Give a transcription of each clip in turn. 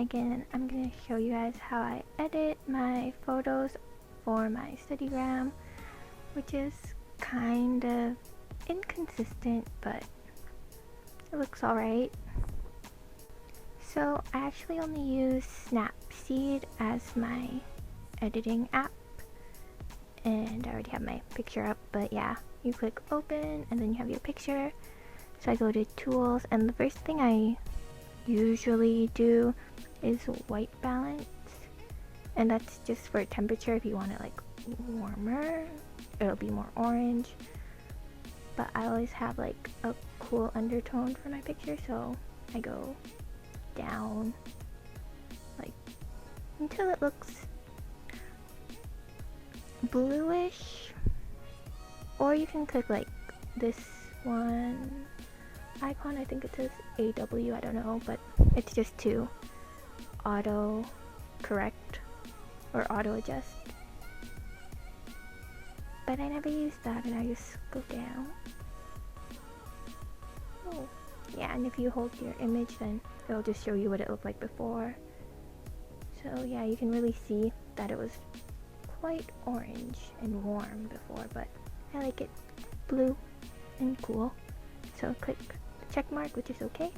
Megan, and I'm going to show you guys how I edit my photos for my Studygram, which is kind of inconsistent, but it looks alright. So I actually only use Snapseed as my editing app, and I already have my picture up, but yeah, you click open and then you have your picture. So I go to tools, and the first thing I usually do is white balance, and that's just for temperature. If you want it like warmer, it'll be more orange, but I always have like a cool undertone for my picture, so I go down like until it looks bluish, or you can click like this one icon, I think it says AW, I don't know, but it's just to auto correct or auto adjust, but I never use that, and I just go down. Oh yeah, and if you hold your image, then it'll just show you what it looked like before. So yeah, you can really see that it was quite orange and warm before, but I like it blue and cool. So click the check mark, which is okay.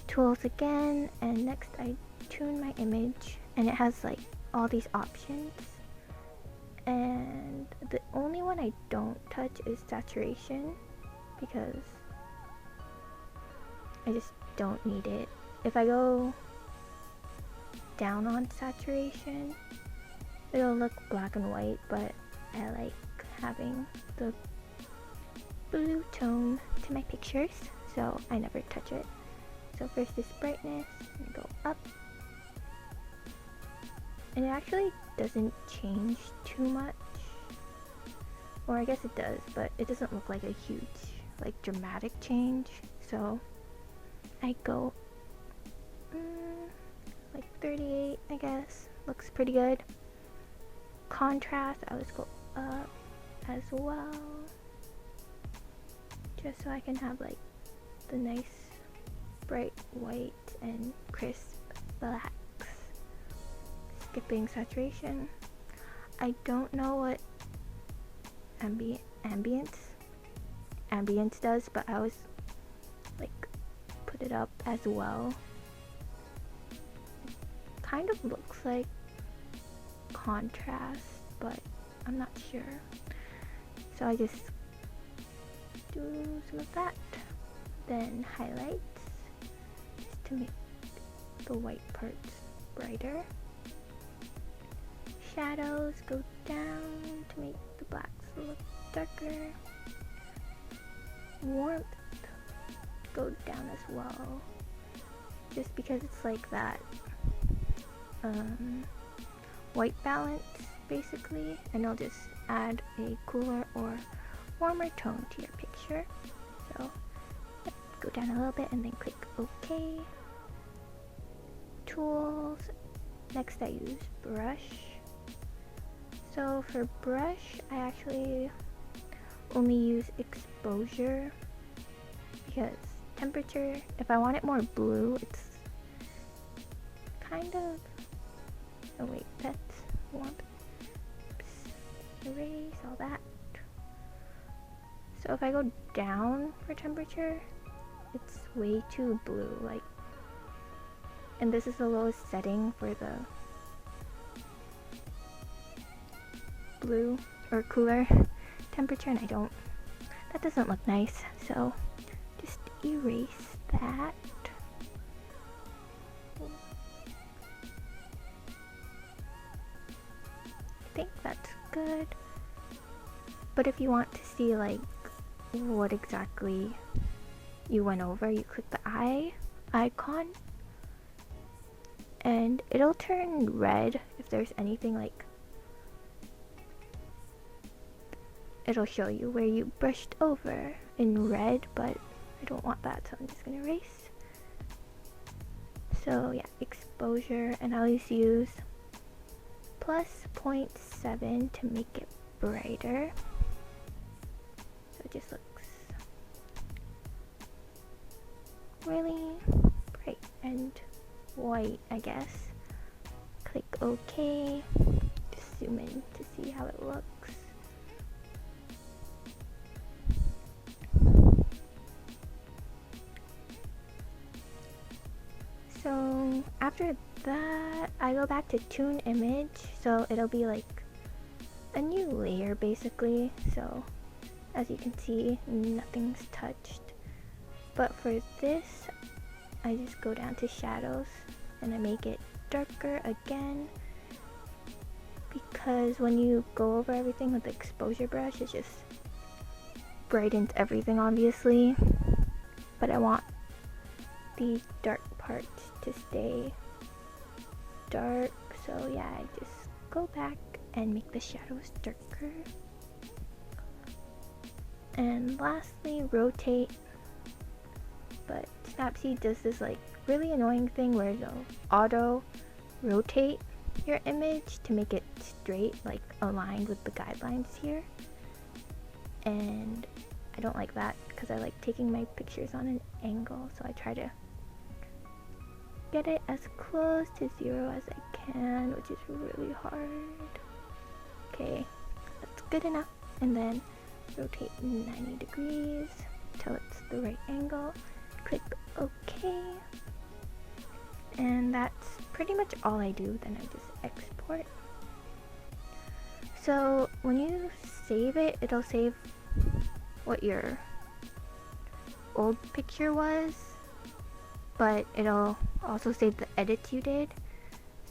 Tools again, and next I tune my image, and it has like all these options, and the only one I don't touch is saturation, because I just don't need it. If I go down on saturation, it'll look black and white, but I like having the blue tone to my pictures, so I never touch it. So first is brightness, and go up, and it actually doesn't change too much, or I guess it does, but it doesn't look like a huge like dramatic change, so I go like 38, I guess. Looks pretty good. Contrast, I always go up as well, just so I can have like the nice bright white and crisp blacks. Skipping saturation. I don't know what ambience does, but I always like put it up as well. It kind of looks like contrast, but I'm not sure, so I just do some of that. Then highlights, just to make the white parts brighter. Shadows, go down to make the blacks look darker. Warmth, go down as well, just because it's like that white balance basically, and I'll just add a cooler or warmer tone to your picture. So yep, go down a little bit and then click OK. Tools, next I use brush. So for brush, I actually only use exposure, because temperature, if I want it more blue, it's kind of, oh wait, that's warmth. Oops. Erase all that. So if I go down for temperature, it's way too blue, like, and this is the lowest setting for the blue or cooler temperature, and that doesn't look nice, so just erase that. I think that's good, but if you want to see like what exactly you went over, you click the eye icon, and it'll turn red if there's anything like, it'll show you where you brushed over in red, but I don't want that, so I'm just gonna erase. So yeah, exposure, and I always use plus 0.7 to make it brighter, so it just looks really bright. and white, I guess. Click OK. Just zoom in to see how it looks. So after that, I go back to tune image, so it'll be like a new layer basically. So as you can see, nothing's touched. But for this, I just go down to shadows and I make it darker again, because when you go over everything with the exposure brush, it just brightens everything obviously. But I want the dark parts to stay dark, so yeah, I just go back and make the shadows darker. And lastly, rotate. But Snapseed does this like really annoying thing where it'll auto rotate your image to make it straight, like aligned with the guidelines here. And I don't like that because I like taking my pictures on an angle, so I try to get it as close to 0 as I can, which is really hard. Okay, that's good enough. And then rotate 90 degrees till it's the right angle. Click OK. And that's pretty much all I do. Then I just export. So when you save it, it'll save what your old picture was, but it'll also save the edits you did.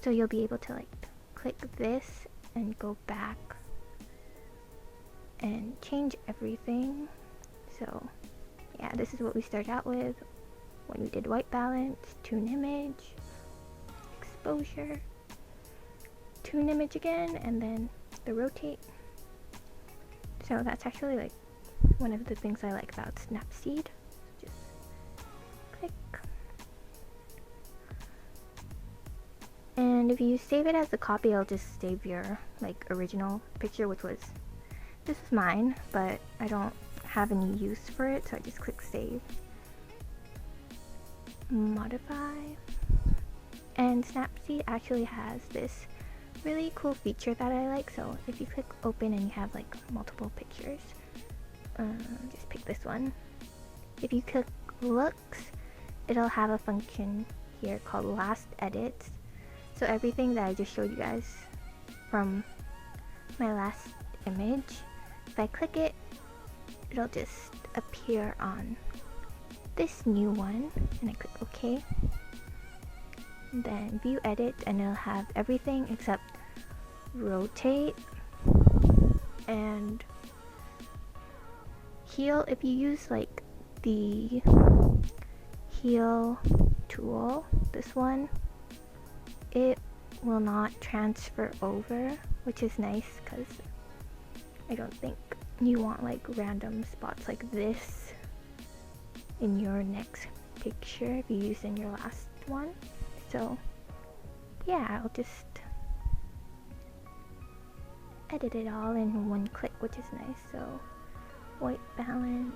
So you'll be able to like click this and go back and change everything. So yeah, this is what we start out with when we did white balance, tune image, exposure, tune image again, and then the rotate. So that's actually like one of the things I like about Snapseed. Just click. And if you save it as a copy, it'll just save your like original picture, which was, this is mine, but I don't have any use for it, so I just click save. Modify. And Snapseed actually has this really cool feature that I like. So if you click open and you have like multiple pictures, just pick this one. If you click looks, it'll have a function here called last edits. So everything that I just showed you guys from my last image, if I click it, it'll just appear on this new one, and I click OK. And then view edit, and it'll have everything except rotate and heal. If you use like the heal tool, this one, it will not transfer over, which is nice because I don't think you want like random spots like this in your next picture if you use in your last one. So yeah, I'll just edit it all in one click, which is nice. So white balance,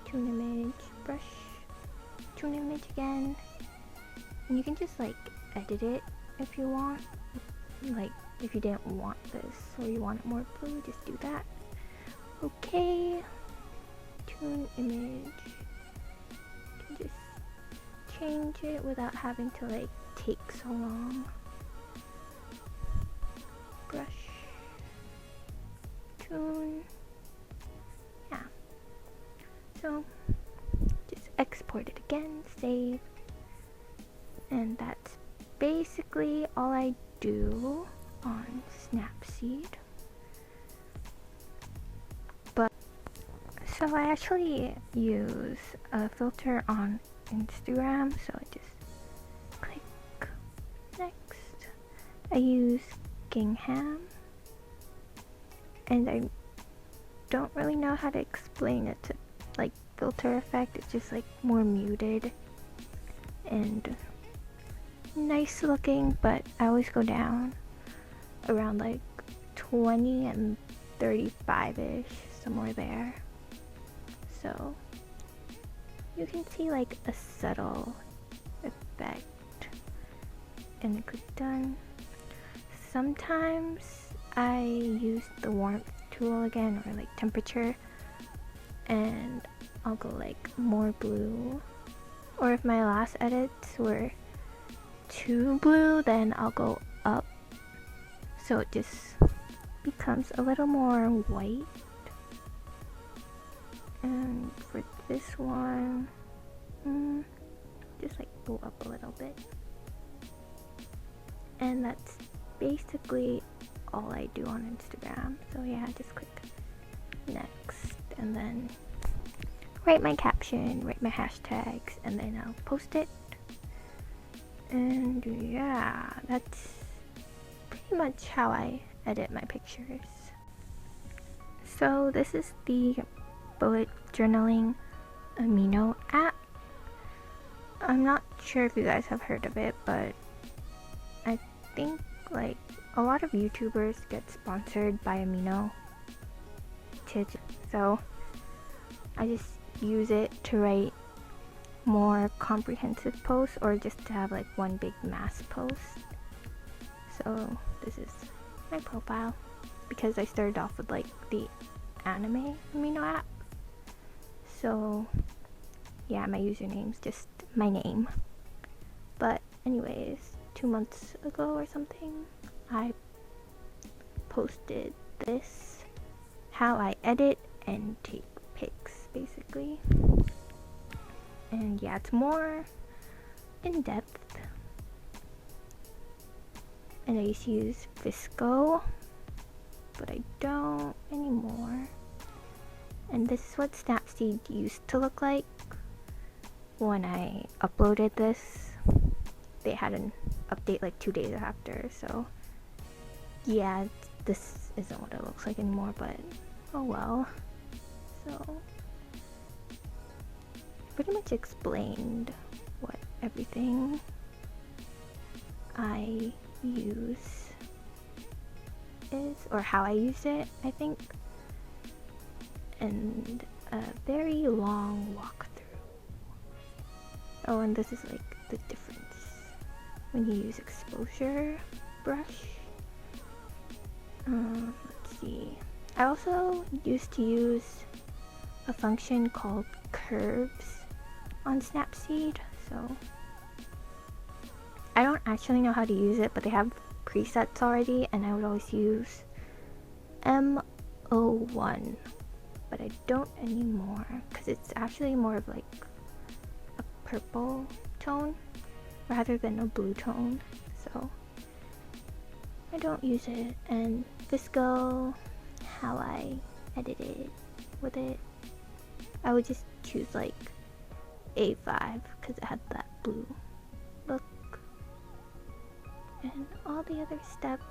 tune image, brush, tune image again, and you can just like edit it if you want. Like if you didn't want this or you want it more blue, just do that. Okay, tune image. You can just change it without having to like take so long. Brush, tune, yeah. So just export it again, save, and that's basically all I do on Snapseed. But so I actually use a filter on Instagram, so I just click next. I use Gingham, and I don't really know how to explain it to like filter effect. It's just like more muted and nice looking, but I always go down around like 20 and 35ish, somewhere there. So you can see like a subtle effect and click done. Sometimes I use the warmth tool again, or like temperature, and I'll go like more blue. Or if my last edits were too blue, then I'll go up, so it just becomes a little more white. And for this one, just like go up a little bit. And that's basically all I do on Instagram. So yeah, just click next and then write my caption, write my hashtags, and then I'll post it. And yeah, that's pretty much how I edit my pictures. So this is the bullet journaling amino app. I'm not sure if you guys have heard of it, but I think like a lot of YouTubers get sponsored by Amino. So I just use it to write more comprehensive posts, or just to have like one big mass post. So this is my profile, because I started off with like the anime amino app. So yeah, my username's just my name. But anyways, 2 months ago or something, I posted this, how I edit and take pics, basically. And yeah, it's more in depth. And I used to use Visco, but I don't anymore. And this is what Snapseed used to look like when I uploaded this. They had an update like 2 days after, so yeah, this isn't what it looks like anymore, but oh well. So pretty much explained what everything I use is, or how I use it, I think. And a very long walkthrough. Oh, and this is like the difference when you use exposure brush. Let's see. I also used to use a function called curves on Snapseed, so I don't actually know how to use it, but they have presets already, and I would always use M01, but I don't anymore because it's actually more of like a purple tone rather than a blue tone, so I don't use it. And Visco, how I edited with it, I would just choose like A5 because it had that blue look. And all the other steps,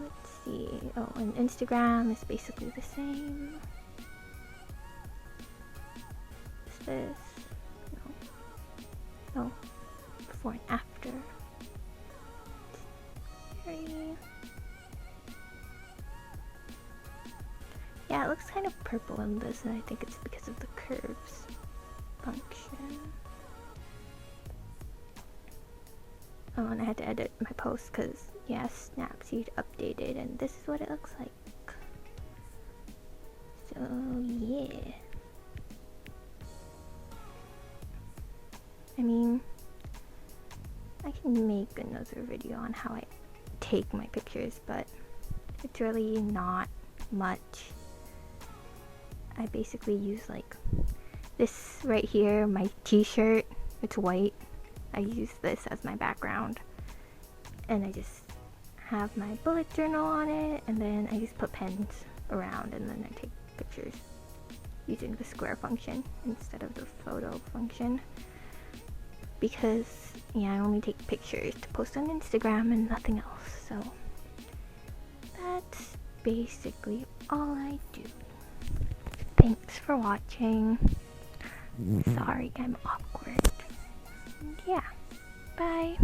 let's see. Oh, and Instagram is basically the same. Is this? No. Oh, before and after. Yeah, it looks kind of purple in this, and I think it's because of the curves function. Oh, and I had to edit my post because, yeah, Snapseed updated, and this is what it looks like. So, yeah. I mean, I can make another video on how I take my pictures, but it's really not much. I basically use like this right here, my t-shirt, it's white. I use this as my background, and I just have my bullet journal on it, and then I just put pens around, and then I take pictures using the square function instead of the photo function, because yeah, I only take pictures to post on Instagram and nothing else. So that's basically all I do. Thanks for watching. Sorry I'm awkward. And yeah, bye.